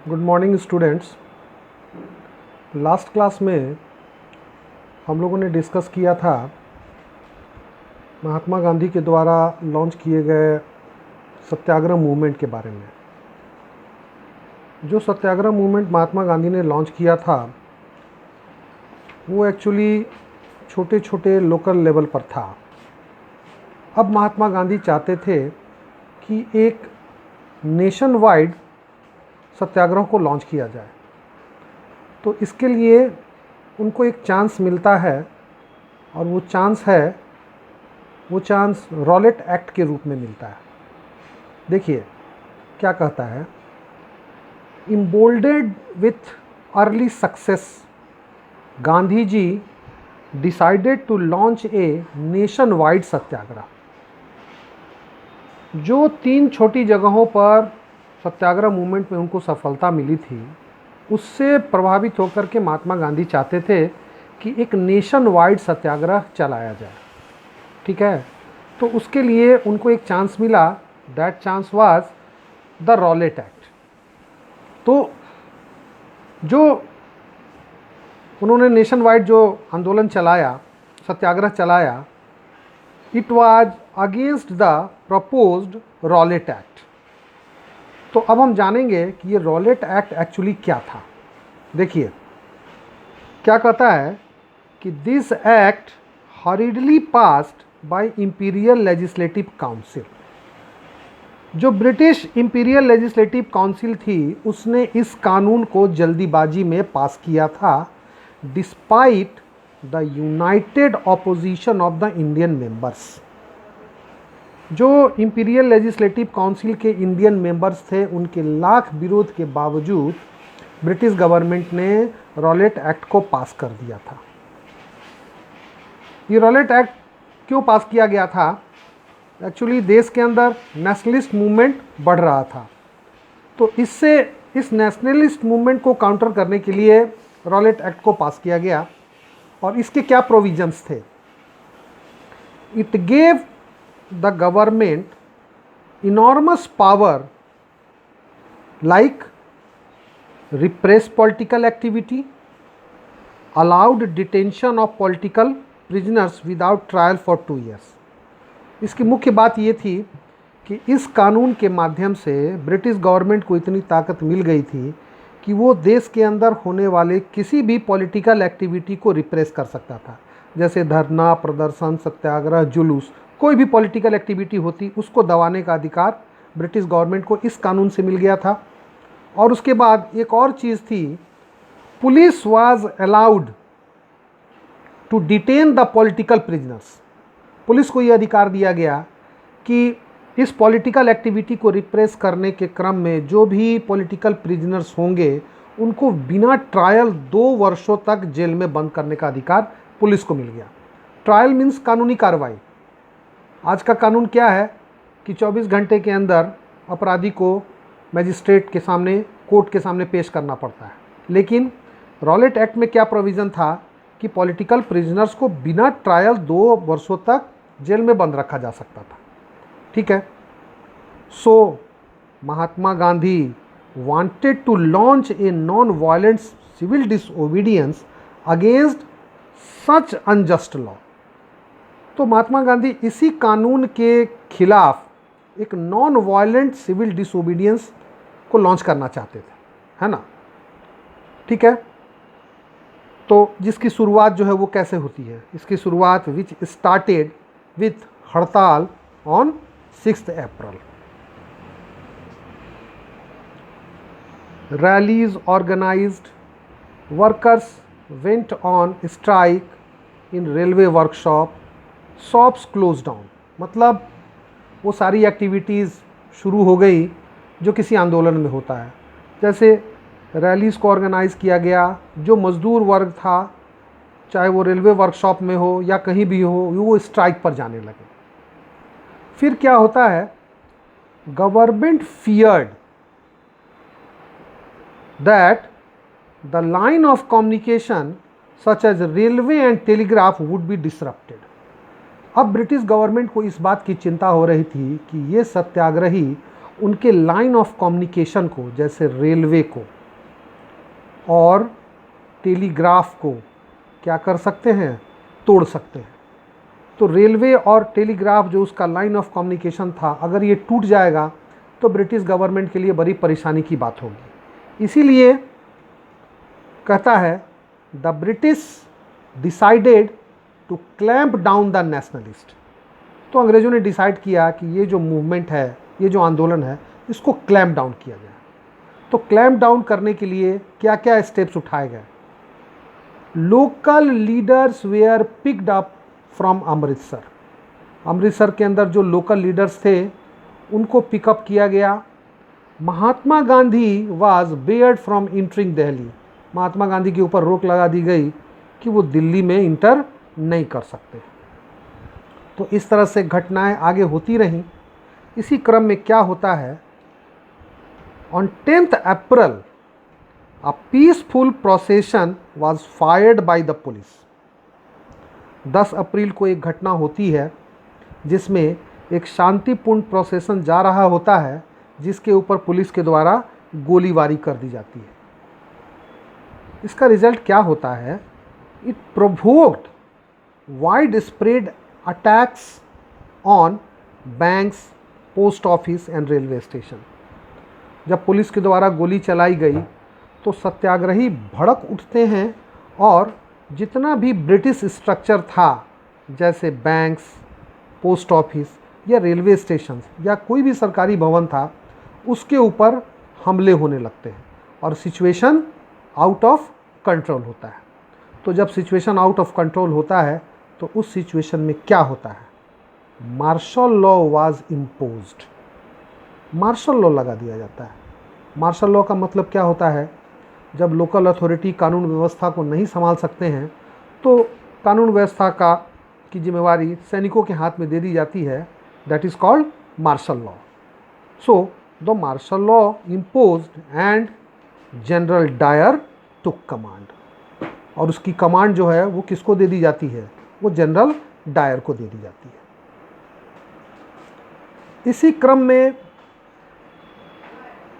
Good morning students. Last class में हम लोगों ने डिस्कस किया था महात्मा गांधी के द्वारा लॉन्च किए गए सत्याग्रह मूवमेंट के बारे में। जो सत्याग्रह मूवमेंट महात्मा गांधी ने लॉन्च किया था वो एक्चुअली छोटे छोटे लोकल लेवल पर था। अब महात्मा गांधी चाहते थे कि एक नेशन वाइड सत्याग्रह को लॉन्च किया जाए, तो इसके लिए उनको एक चांस मिलता है और वो चांस रॉलेट एक्ट के रूप में मिलता है। देखिए क्या कहता है, emboldened with early success Gandhi ji decided to launch a nationwide satyagraha. जो 3 छोटी जगहों पर सत्याग्रह मूवमेंट में उनको सफलता मिली थी, उससे प्रभावित होकर के महात्मा गांधी चाहते थे कि एक नेशन वाइड सत्याग्रह चलाया जाए। ठीक है, तो उसके लिए उनको एक चांस मिला। That chance was the Rowlatt act. तो जो उन्होंने नेशन वाइड जो आंदोलन चलाया, सत्याग्रह चलाया, it was against the proposed Rowlatt act. तो अब हम जानेंगे कि ये रॉलेट एक्ट एक्चुअली क्या था। देखिए क्या कहता है कि this act हरीडली passed by imperial legislative council. जो ब्रिटिश इंपीरियल लेजिस्लेटिव काउंसिल थी, उसने इस कानून को जल्दीबाजी में पास किया था, despite the United opposition of the Indian members. जो इंपीरियल लेजिस्लेटिव काउंसिल के इंडियन मेंबर्स थे, उनके लाख विरोध के बावजूद ब्रिटिश गवर्नमेंट ने रॉलेट एक्ट को पास कर दिया था। ये रॉलेट एक्ट क्यों पास किया गया था? एक्चुअली देश के अंदर नेशनलिस्ट मूवमेंट बढ़ रहा था, तो इस नेशनलिस्ट मूवमेंट को काउंटर करने के लिए रॉलेट एक्ट को पास किया गया। और इसके क्या प्रोविजंस थे? It gave the government enormous power like repress political activity, allowed detention of political prisoners without trial for 2 years। इसकी मुख्य बात ये थी कि इस कानून के माध्यम से ब्रिटिश गवर्नमेंट को इतनी ताकत मिल गई थी कि वो देश के अंदर होने वाले किसी भी पॉलिटिकल एक्टिविटी को रिप्रेस कर सकता था। जैसे धरना, प्रदर्शन, सत्याग्रह, जुलूस, कोई भी पॉलिटिकल एक्टिविटी होती, उसको दबाने का अधिकार ब्रिटिश गवर्नमेंट को इस कानून से मिल गया था। और उसके बाद एक और चीज़ थी, police was allowed to detain the political prisoners. Police को ये अधिकार दिया गया कि इस पॉलिटिकल एक्टिविटी को रिप्रेस करने के क्रम में जो भी पॉलिटिकल प्रिजनर्स होंगे, उनको बिना ट्रायल 2 वर्षों तक जेल में बंद करने का अधिकार पुलिस को मिल गया। ट्रायल मीन्स कानूनी कार्रवाई। आज का कानून क्या है कि 24 घंटे के अंदर अपराधी को मैजिस्ट्रेट के सामने, कोर्ट के सामने पेश करना पड़ता है। लेकिन रॉलेट एक्ट में क्या प्रोविज़न था कि पॉलिटिकल प्रिजनर्स को बिना ट्रायल 2 वर्षों तक जेल में बंद रखा जा सकता था। ठीक है, so Mahatma Gandhi wanted to launch a non violent civil disobedience against such unjust law. तो महात्मा गांधी इसी कानून के खिलाफ एक नॉन वायलेंट सिविल डिसओबीडियंस को लॉन्च करना चाहते थे, है ना। ठीक है, तो जिसकी शुरुआत जो है वो कैसे होती है? इसकी शुरुआत विच स्टार्टेड विथ हड़ताल on 6 April. Rallies organised, workers went on strike in railway workshop, shops close down. मतलब वो सारी एक्टिविटीज़ शुरू हो गई जो किसी आंदोलन में होता है। जैसे रैलीज़ को ऑर्गेनाइज़ किया गया, जो मज़दूर वर्ग था, चाहे वो रेलवे वर्कशॉप में हो या कहीं भी हो, वो स्ट्राइक पर जाने लगे। फिर क्या होता है, government feared that the line of communication such as railway and telegraph would be disrupted. अब ब्रिटिश गवर्नमेंट को इस बात की चिंता हो रही थी कि ये सत्याग्रही उनके लाइन ऑफ कम्युनिकेशन को, जैसे रेलवे को, और टेलीग्राफ को क्या कर सकते हैं, तोड़ सकते हैं। तो रेलवे और टेलीग्राफ जो उसका लाइन ऑफ कम्युनिकेशन था, अगर ये टूट जाएगा तो ब्रिटिश गवर्नमेंट के लिए बड़ी परेशानी की बात होगी। इसीलिए कहता है the British decided to clamp down the nationalist. तो अंग्रेज़ों ने डिसाइड किया कि ये जो मूवमेंट है, ये जो आंदोलन है, इसको क्लैम्प डाउन किया जाए। तो क्लैम्प डाउन करने के लिए क्या क्या स्टेप्स उठाए गए? Local leaders were picked up from Amritsar. Amritsar के अंदर जो लोकल लीडर्स थे उनको पिकअप किया गया। Mahatma Gandhi was barred from entering Delhi. Mahatma Gandhi के ऊपर रोक लगा दी गई कि वो दिल्ली में इंटर नहीं कर सकते। तो इस तरह से घटनाएं आगे होती रहीं। इसी क्रम में क्या होता है, on 10th April a peaceful procession was fired by the police. 10 अप्रैल को एक घटना होती है जिसमें एक शांतिपूर्ण प्रोसेशन जा रहा होता है, जिसके ऊपर पुलिस के द्वारा गोलीबारी कर दी जाती है। इसका रिजल्ट क्या होता है? It provoked wide spread attacks on banks, post office and railway station. जब पुलिस के द्वारा गोली चलाई गई तो सत्याग्रही भड़क उठते हैं और जितना भी ब्रिटिश स्ट्रक्चर था, जैसे बैंक्स, पोस्ट ऑफिस या रेलवे स्टेशन या कोई भी सरकारी भवन था, उसके ऊपर हमले होने लगते हैं और सिचुएशन आउट ऑफ कंट्रोल होता है। तो जब सिचुएशन आउट ऑफ कंट्रोल होता है तो उस सिचुएशन में क्या होता है? Martial law was imposed. Martial law लगा दिया जाता है। मार्शल लॉ का मतलब क्या होता है? जब लोकल अथॉरिटी कानून व्यवस्था को नहीं संभाल सकते हैं तो कानून व्यवस्था की जिम्मेवारी सैनिकों के हाथ में दे दी जाती है। That is called martial law. So the martial law imposed and general Dyer took command. और उसकी कमांड जो है वो किसको दे दी जाती है? वो जनरल डायर को दे दी जाती है। इसी क्रम में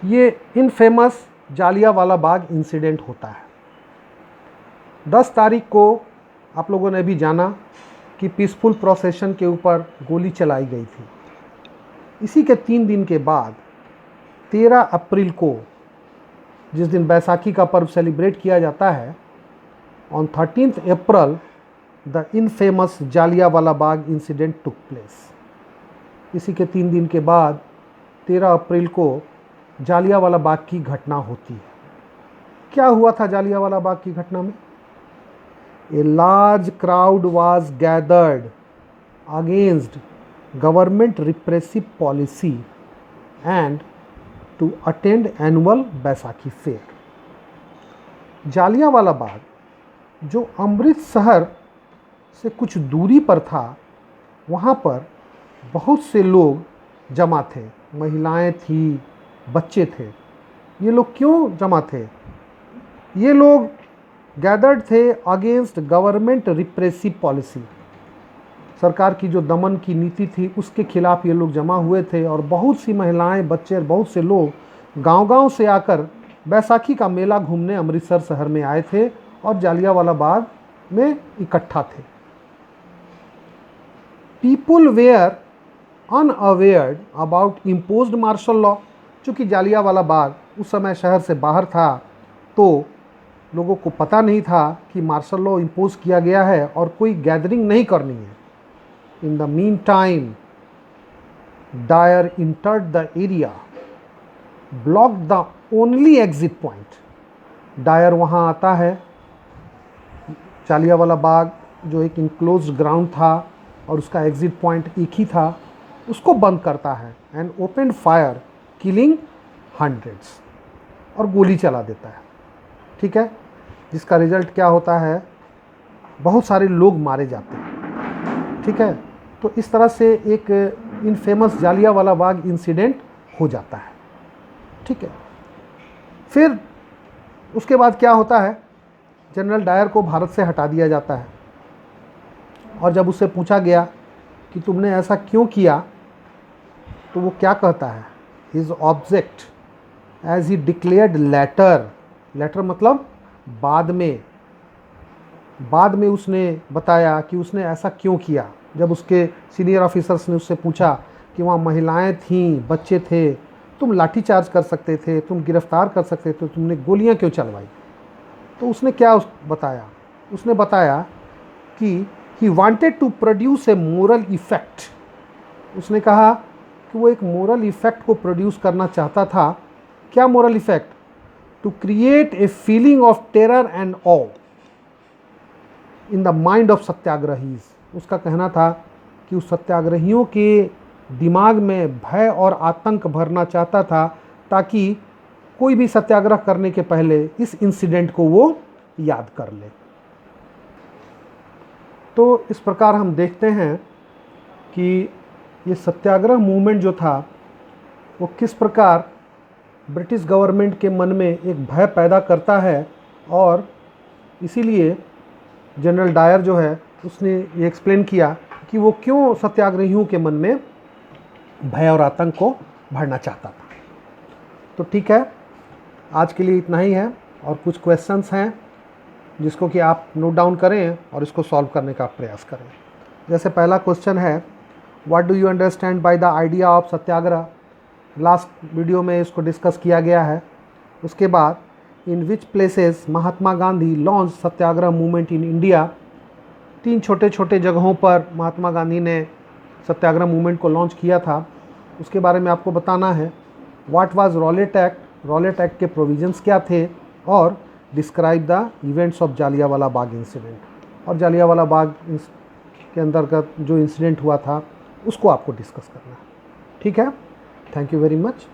ये इनफेमस जालियांवाला बाग इंसिडेंट होता है। 10 तारीख को आप लोगों ने भी जाना कि पीसफुल प्रोसेशन के ऊपर गोली चलाई गई थी। इसी के 3 दिन के बाद 13 अप्रैल को, जिस दिन बैसाखी का पर्व सेलिब्रेट किया जाता है, on 13th April the infamous Jallianwala Bagh incident took place. इसी के 3 दिन के बाद 13 अप्रैल को जालियांवाला बाग की घटना होती है। क्या हुआ था जालियांवाला बाग की घटना में? A large crowd was gathered against government repressive policy and to attend annual Baisakhi fair. Jallianwala Bagh जो अमृतसर से कुछ दूरी पर था, वहाँ पर बहुत से लोग जमा थे। महिलाएं थी, बच्चे थे। ये लोग क्यों जमा थे? ये लोग गैदर्ड थे अगेंस्ट गवर्नमेंट रिप्रेसिव पॉलिसी। सरकार की जो दमन की नीति थी उसके खिलाफ ये लोग जमा हुए थे और बहुत सी महिलाएं, बच्चे, बहुत से लोग गांव-गांव से आकर बैसाखी का मेला घूमने अमृतसर शहर में आए थे और जालियांवाला बाग में इकट्ठा थे। People were unaware about imposed martial law. चूँकि जालियांवाला बाग उस समय शहर से बाहर था तो लोगों को पता नहीं था कि मार्शल लॉ इम्पोज किया गया है और कोई गैदरिंग नहीं करनी है। In the meantime Dyer entered the area, block the only exit point. Dyer वहाँ आता है। जालियांवाला बाग जो एक इनक्लोज्ड ग्राउंड था और उसका एग्जिट पॉइंट एक ही था, उसको बंद करता है and open fire killing hundreds, और गोली चला देता है। ठीक है, जिसका रिजल्ट क्या होता है? बहुत सारे लोग मारे जाते हैं। ठीक है, तो इस तरह से एक इनफेमस जालियांवाला बाग इंसिडेंट हो जाता है। ठीक है, फिर उसके बाद क्या होता है? जनरल डायर को भारत से हटा दिया जाता है और जब उससे पूछा गया कि तुमने ऐसा क्यों किया, तो वो क्या कहता है? His object as he declared later later मतलब बाद में उसने बताया कि उसने ऐसा क्यों किया। जब उसके सीनियर ऑफिसर्स ने उससे पूछा कि वहाँ महिलाएं थीं, बच्चे थे, तुम लाठीचार्ज कर सकते थे, तुम गिरफ्तार कर सकते थे, तुमने गोलियां क्यों चलवाई? तो उसने क्या बताया? उसने बताया कि he wanted to produce a moral effect. उसने कहा कि वो एक मोरल इफेक्ट को प्रोड्यूस करना चाहता था। क्या moral effect? To create a feeling of terror and awe in the mind of satyagrahis. उसका कहना था कि उस सत्याग्रहियों के दिमाग में भय और आतंक भरना चाहता था, ताकि कोई भी सत्याग्रह करने के पहले इस इंसिडेंट को वो याद कर ले। तो इस प्रकार हम देखते हैं कि ये सत्याग्रह मूवमेंट जो था वो किस प्रकार ब्रिटिश गवर्नमेंट के मन में एक भय पैदा करता है, और इसीलिए जनरल डायर जो है उसने ये एक्सप्लेन किया कि वो क्यों सत्याग्रहियों के मन में भय और आतंक को भरना चाहता था। तो ठीक है, आज के लिए इतना ही है, और कुछ क्वेश्चंस हैं जिसको कि आप नोट डाउन करें और इसको सॉल्व करने का प्रयास करें। जैसे पहला क्वेश्चन है, what do you understand by the idea of satyagraha? Last video में इसको डिस्कस किया गया है। उसके बाद, in which places Mahatma Gandhi launch satyagraha movement in India? 3 छोटे छोटे जगहों पर महात्मा गांधी ने सत्याग्रह मूवमेंट को लॉन्च किया था, उसके बारे में आपको बताना है। What was Rowlatt act? Rowlatt act के प्रोविजंस क्या थे? और describe the events of Jallianwala Bagh incident. और जालियांवाला बाग के अंतर्गत जो इंसिडेंट हुआ था उसको आपको डिस्कस करना है। ठीक है, थैंक यू वेरी मच।